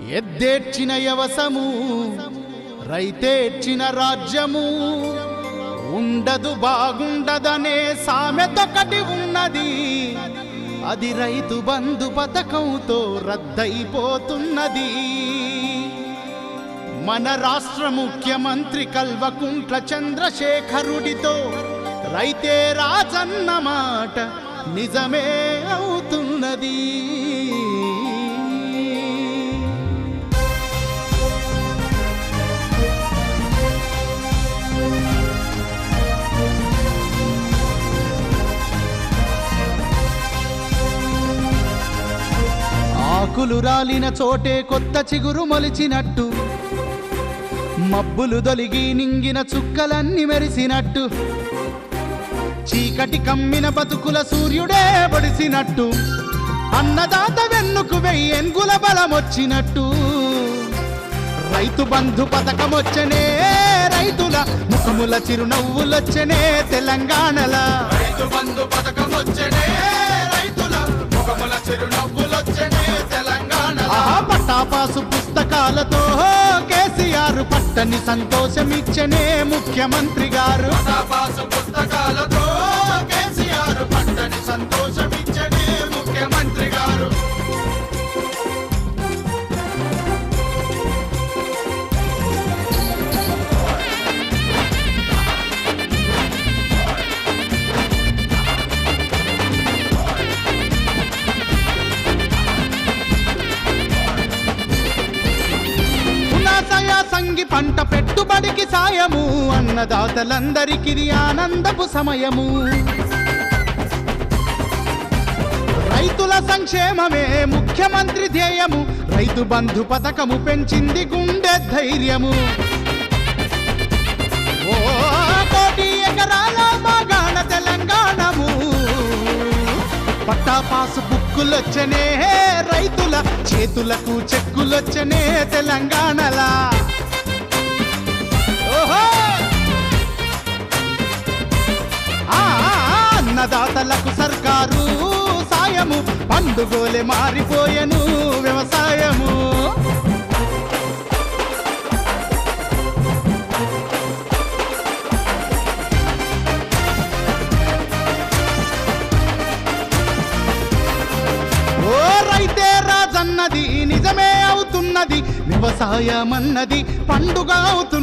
ఎద్దేర్చిన యవసము రైతేర్చిన రాజ్యము ఉండదు బాగుండదనే సామెతొకటి ఉన్నది. అది రైతు బంధు పథకంతో రద్దయిపోతున్నది. మన రాష్ట్ర ముఖ్యమంత్రి కల్వకుంట్ల చంద్రశేఖరుడితో రైతే రాజన్న మాట నిజమే అవుతున్నది. ఆకులు రాలిన చోటే కొత్త చిగురు మొలిచినట్టు, మబ్బులు దొలిగి నింగిన చుక్కలన్నీ మెరిసినట్టు, చీకటి కమ్మిన బతుకుల సూర్యుడే పొడిసినట్టు, అన్నదాత వెన్నుకు వెయ్యెంగుల బలమొచ్చినట్టు, రైతు బంధు పథకమొచ్చనే రైతుల ముఖముల చిరునవ్వులొచ్చనే తెలంగాణలా. రైతు బంధు పథకమొచ్చనే రైతుల ముఖముల చిరునవ్వులొచ్చనే తెలంగాణలా. పట్టాపాసు పుస్తకాలతో కేసీఆర్ పట్టని సంతోషమిచ్చనే ముఖ్యమంత్రి గారు. పట్టాపాసు పుస్తకాలతో కేసీఆర్ పట్టని సంతోషమిచ్చనే ముఖ్యమంత్రి గారు. సంగి పంట పెట్టుబడికి సాయము, అన్నదాతలందరికీ ఆనందపు సమయము. రైతుల సంక్షేమమే ముఖ్యమంత్రి ధ్యేయము, రైతు బంధు పథకము పెంచింది గుండె ధైర్యము. ఓ కోటి ఎకరాల మాగాణ తెలంగాణము, పట్టాపాసు బుక్కులొచ్చనే రైతుల చేతులకు చెక్కులొచ్చనే తెలంగాణలా. అన్నదాతలకు సర్కారు సాయము, పండుగోలే మారిపోయెను వ్యవసాయము. రైతే రాజన్నది నిజమే అవుతున్నది, వ్యవసాయమన్నది పండుగ అవుతున్నది.